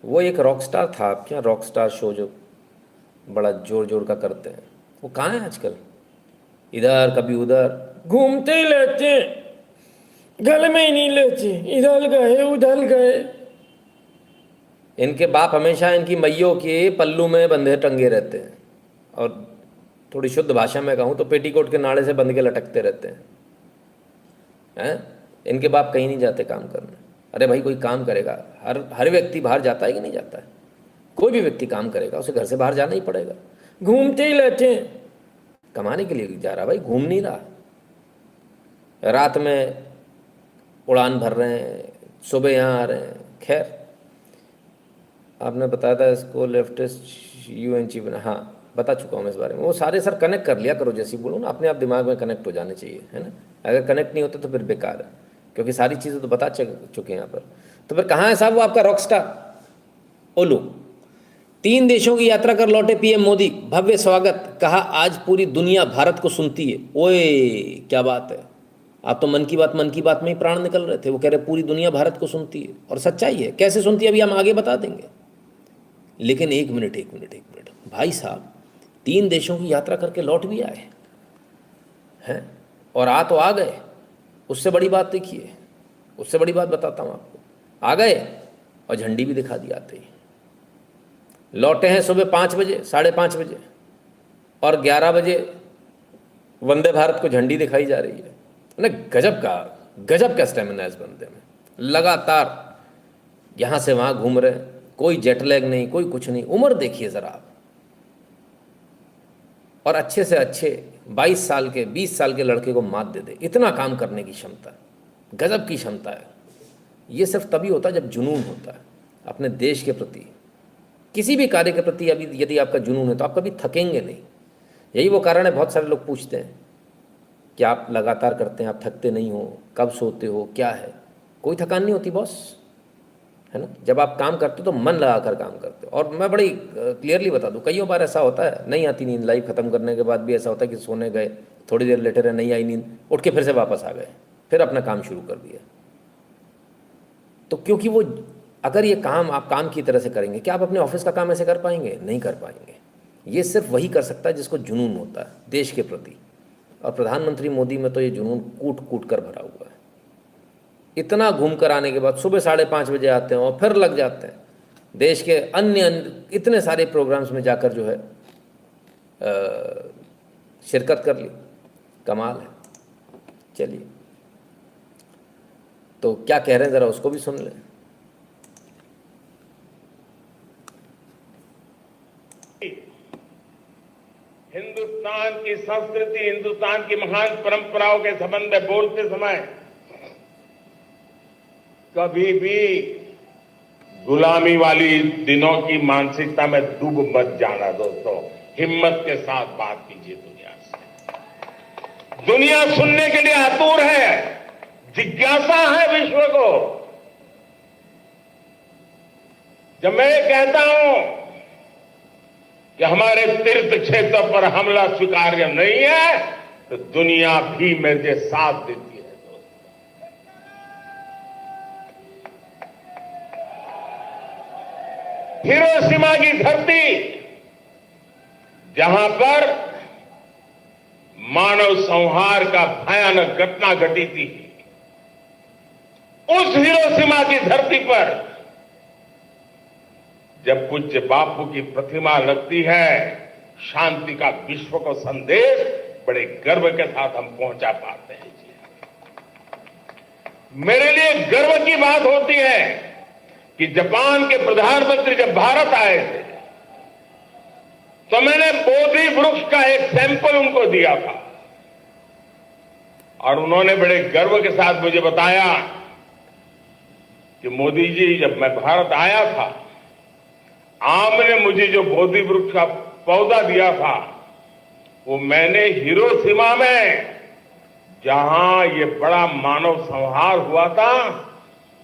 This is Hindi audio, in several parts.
वो एक रॉकस्टार था, आप क्या रॉकस्टार शो जो बड़ा जोर जोर का करते हैं, वो कहाँ है आजकल? इधर कभी उधर घूमते ही रहते हैं, गले में ही नहीं लेते, इधर गए उधर गए। इनके बाप हमेशा इनकी मैयों के पल्लू में बंधे टंगे रहते हैं, और थोड़ी शुद्ध भाषा में कहूँ तो पेटीकोट के नाड़े से बंध के लटकते रहते हैं। इनके बाप कहीं नहीं जाते काम करने। अरे भाई, कोई काम करेगा, हर हर व्यक्ति बाहर जाता है कि नहीं जाता है? कोई भी व्यक्ति काम करेगा उसे घर से बाहर जाना ही पड़ेगा। घूमते ही रहते हैं, कमाने के लिए जा रहा भाई, घूम नहीं रहा। रात में उड़ान भर रहे हैं, सुबह यहाँ आ रहे हैं। खैर, आपने बताया था इसको लेफ्टिस्ट यूएनची बना, हाँ बता चुका हूँ मैं इस बारे में। वो सारे सर कनेक्ट कर लिया करो, जैसे बोलूँ ना, अपने आप दिमाग में कनेक्ट हो जाने चाहिए, है ना। अगर कनेक्ट नहीं होते तो फिर बेकार है, क्योंकि सारी चीज़ें तो बता चुके हैं यहाँ पर। तो फिर कहाँ है साहब वो आपका रॉकस्टार ओलू? 3 देशों की यात्रा कर लौटे पीएम मोदी, भव्य स्वागत, कहा आज पूरी दुनिया भारत को सुनती है। ओए क्या बात है, आप तो मन की बात में ही प्राण निकल रहे थे। वो कह रहे पूरी दुनिया भारत को सुनती है, और सच्चाई है। कैसे सुनती है अभी हम आगे बता देंगे, लेकिन एक मिनट भाई साहब, 3 देशों की यात्रा करके लौट भी आए हैं, और आ तो आ गए। उससे बड़ी बात देखिए, उससे बड़ी बात बताता हूँ आपको। आ गए और झंडी भी दिखा दी आते ही। लौटे हैं सुबह 5 बजे, 5:30 बजे, और 11 बजे वंदे भारत को झंडी दिखाई जा रही है ना। गजब का स्टेमिना है इस बंदे में। लगातार यहाँ से वहाँ घूम रहे हैं, कोई जेट लैग नहीं, कोई कुछ नहीं। उम्र देखिए ज़रा आप, और अच्छे से अच्छे 22 साल के 20 साल के लड़के को मात दे दे। इतना काम करने की क्षमता, गजब की क्षमता है। ये सिर्फ तभी होता है जब जुनून होता है अपने देश के प्रति, किसी भी कार्य के प्रति। अभी यदि आपका जुनून है तो आप कभी थकेंगे नहीं। यही वो कारण है, बहुत सारे लोग पूछते हैं कि आप लगातार करते हैं, आप थकते नहीं हो, कब सोते हो, क्या है? कोई थकान नहीं होती बॉस, है ना। जब आप काम करते हो तो मन लगाकर काम करते हो। और मैं बड़ी क्लियरली बता दूं, कई बार ऐसा होता है नहीं आती नींद, लाइव ख़त्म करने के बाद भी ऐसा होता है कि सोने गए, थोड़ी देर लेटे रहे, नहीं आई नींद, उठ के फिर से वापस आ गए, फिर अपना काम शुरू कर दिया। तो क्योंकि वो, अगर ये काम आप काम की तरह से करेंगे, क्या आप अपने ऑफिस का काम ऐसे कर पाएंगे? नहीं कर पाएंगे। ये सिर्फ वही कर सकता है जिसको जुनून होता है देश के प्रति, और प्रधानमंत्री मोदी में तो ये जुनून कूट कूट कर भरा हुआ है। इतना घूम कर आने के बाद सुबह 5:30 बजे आते हैं और फिर लग जाते हैं देश के अन्य इतने सारे प्रोग्राम्स में जाकर, जो है शिरकत कर ली। कमाल है। चलिए, तो क्या कह रहे हैं ज़रा उसको भी सुन लें। हिंदुस्तान की संस्कृति, हिंदुस्तान की महान परंपराओं के संबंध में बोलते समय कभी भी गुलामी वाली दिनों की मानसिकता में डूब मत जाना दोस्तों। हिम्मत के साथ बात कीजिए दुनिया से। दुनिया सुनने के लिए आतुर है, जिज्ञासा है विश्व को। जब मैं कहता हूं कि हमारे तीर्थ क्षेत्र पर हमला स्वीकार्य नहीं है, तो दुनिया भी मेरे साथ देती है। हिरोशिमा की धरती, जहां पर मानव संहार का भयानक घटना घटी थी, उस हिरोशिमा की धरती पर जब पूज्य बापू की प्रतिमा लगती है, शांति का विश्व को संदेश बड़े गर्व के साथ हम पहुंचा पाते हैं। मेरे लिए गर्व की बात होती है कि जापान के प्रधानमंत्री जब भारत आए थे, तो मैंने बोधि वृक्ष का एक सैंपल उनको दिया था, और उन्होंने बड़े गर्व के साथ मुझे बताया कि मोदी जी, जब मैं भारत आया था, आपने मुझे जो बोधि वृक्ष का पौधा दिया था, वो मैंने हिरोशिमा में, जहां ये बड़ा मानव संहार हुआ था,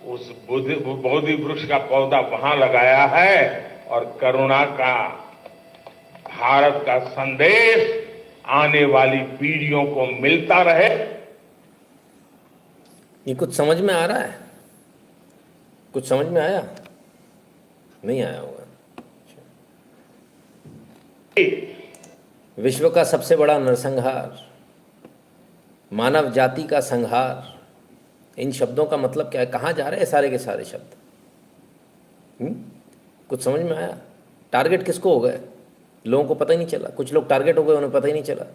उस बोधि वृक्ष का पौधा वहां लगाया है। और करुणा का, भारत का संदेश आने वाली पीढ़ियों को मिलता रहे। ये कुछ समझ में आ रहा है? कुछ समझ में आया? नहीं आया होगा। विश्व का सबसे बड़ा नरसंहार, मानव जाति का संहार, इन शब्दों का मतलब क्या है? कहाँ जा रहे हैं सारे के सारे शब्द? कुछ समझ में आया? टारगेट किसको हो गए? लोगों को पता ही नहीं चला। कुछ लोग टारगेट हो गए, उन्हें पता ही नहीं चला।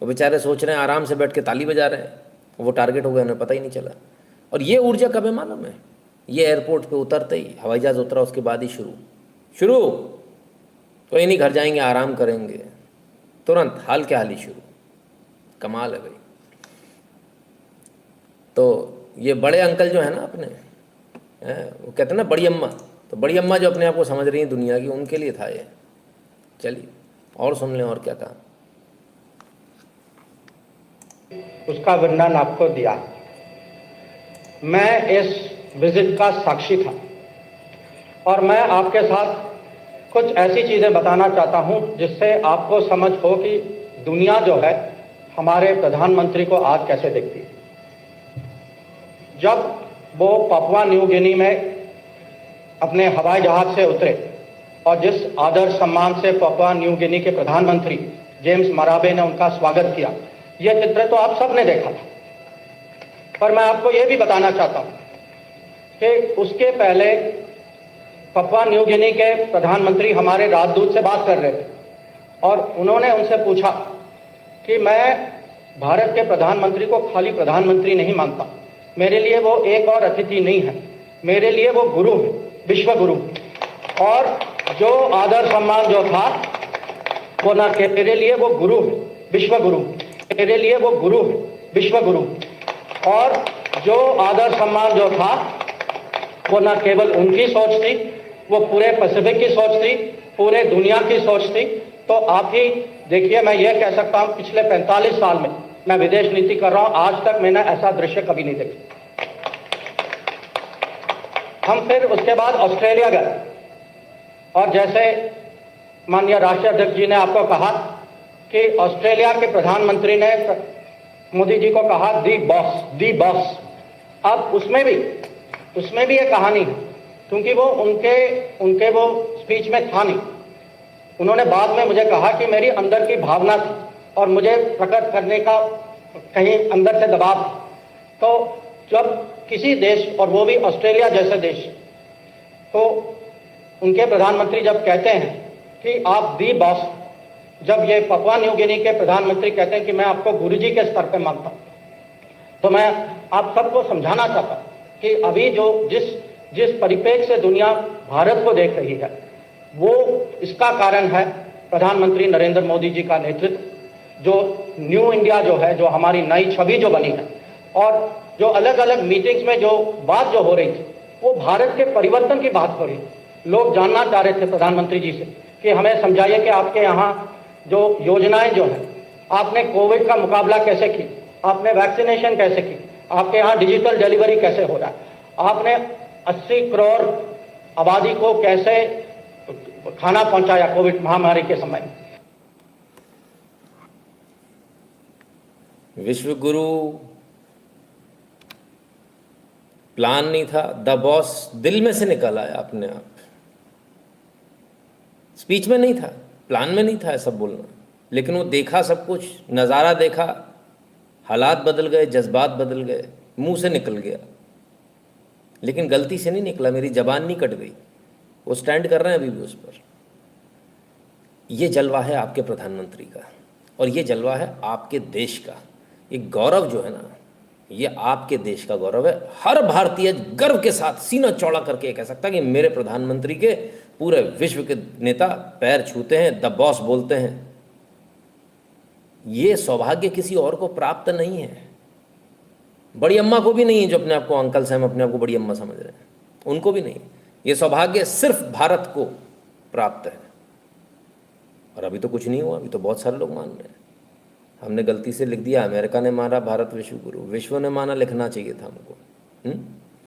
वो बेचारे सोच रहे हैं, आराम से बैठ के ताली बजा रहे हैं, वो टारगेट हो गए, उन्हें पता ही नहीं चला। और ये ऊर्जा कब है मालूम है? ये एयरपोर्ट पे उतरते ही, हवाई जहाज उतरा उसके बाद ही शुरू कोई नहीं, घर जाएंगे, आराम करेंगे, तुरंत हाल के हाल ही शुरू। कमाल है भाई। तो ये बड़े अंकल जो है ना अपने, वो कहते हैं ना बड़ी अम्मा, तो बड़ी अम्मा जो अपने आप को समझ रही हैं दुनिया की, उनके लिए था ये। चलिए और सुन लें और क्या कहा। उसका वर्णन आपको दिया। मैं इस विजिट का साक्षी था और मैं आपके साथ कुछ ऐसी चीज़ें बताना चाहता हूं जिससे आपको समझ हो कि दुनिया जो है हमारे प्रधानमंत्री को आज कैसे देखती है। जब वो पापुआ न्यू गिनी में अपने हवाई जहाज से उतरे और जिस आदर सम्मान से पापुआ न्यू गिनी के प्रधानमंत्री जेम्स मराबे ने उनका स्वागत किया, यह चित्र तो आप सब ने देखा था। पर मैं आपको यह भी बताना चाहता हूं कि उसके पहले पापुआ न्यू गिनी के प्रधानमंत्री हमारे राजदूत से बात कर रहे थे और उन्होंने उनसे पूछा कि मैं भारत के प्रधानमंत्री को खाली प्रधानमंत्री नहीं मानता, मेरे लिए वो एक और अतिथि नहीं है, मेरे लिए वो गुरु है, विश्व गुरु। और जो आदर सम्मान जो था वो ना कि मेरे लिए वो गुरु है, विश्व गुरु, मेरे लिए वो गुरु है, विश्व गुरु। और जो आदर सम्मान जो था वो ना केवल उनकी सोच थी, वो पूरे पैसिफिक की सोच थी, पूरे दुनिया की सोच थी। तो आप ही देखिए, मैं ये कह सकता हूँ पिछले 45 साल में मैं विदेश नीति कर रहा हूँ, आज तक मैंने ऐसा दृश्य कभी नहीं देखा। हम फिर उसके बाद ऑस्ट्रेलिया गए और जैसे माननीय राष्ट्रीय अध्यक्ष जी ने आपको कहा कि ऑस्ट्रेलिया के प्रधानमंत्री ने मोदी जी को कहा दी बॉस। अब उसमें भी एक कहानी है, क्योंकि वो उनके वो स्पीच में था नहीं। उन्होंने बाद में मुझे कहा कि मेरी अंदर की भावना थी और मुझे प्रकट करने का कहीं अंदर से दबाव था। तो जब किसी देश, और वो भी ऑस्ट्रेलिया जैसे देश, तो उनके प्रधानमंत्री जब कहते हैं कि आप दी बॉस, जब ये पापुआ न्यू गिनी के प्रधानमंत्री कहते हैं कि मैं आपको गुरुजी के स्तर पे मानता हूं, तो मैं आप सबको समझाना चाहता हूं कि अभी जो जिस परिप्रेक्ष्य से दुनिया भारत को देख रही है, वो इसका कारण है प्रधानमंत्री नरेंद्र मोदी जी का नेतृत्व, जो न्यू इंडिया जो है, जो हमारी नई छवि जो बनी है, और जो अलग अलग मीटिंग्स में जो बात जो हो रही थी, वो भारत के परिवर्तन की बात हो रही थी। लोग जानना चाह रहे थे प्रधानमंत्री जी से कि हमें समझाइए कि आपके यहाँ जो योजनाएं जो है, आपने कोविड का मुकाबला कैसे की, आपने वैक्सीनेशन कैसे की, आपके यहाँ डिजिटल डिलीवरी कैसे हो रहा है, आपने 80 करोड़ आबादी को कैसे खाना पहुंचाया कोविड महामारी के समय में। विश्व गुरु प्लान नहीं था, द बॉस दिल में से निकल आया अपने आप, स्पीच में नहीं था, प्लान में नहीं था ऐसा बोलना। लेकिन वो देखा, सब कुछ नज़ारा देखा, हालात बदल गए, जज्बात बदल गए, मुंह से निकल गया। लेकिन गलती से नहीं निकला, मेरी जबान नहीं कट गई, वो स्टैंड कर रहे हैं अभी भी उस पर। ये जलवा है आपके प्रधानमंत्री का, और ये जलवा है आपके देश का। ये गौरव जो है ना, ये आपके देश का गौरव है। हर भारतीय गर्व के साथ सीना चौड़ा करके कह सकता है कि मेरे प्रधानमंत्री के पूरे विश्व के नेता पैर छूते हैं, द बॉस बोलते हैं। ये सौभाग्य किसी और को प्राप्त नहीं है, बड़ी अम्मा को भी नहीं है, जो अपने आप को अंकल से हम अपने आप को बड़ी अम्मा समझ रहे हैं, उनको भी नहीं। ये सौभाग्य सिर्फ भारत को प्राप्त है। और अभी तो कुछ नहीं हुआ, अभी तो बहुत सारे लोग मान रहे हैं। हमने गलती से लिख दिया, अमेरिका ने माना भारत विश्व गुरु, विश्व ने माना, लिखना चाहिए था हमको।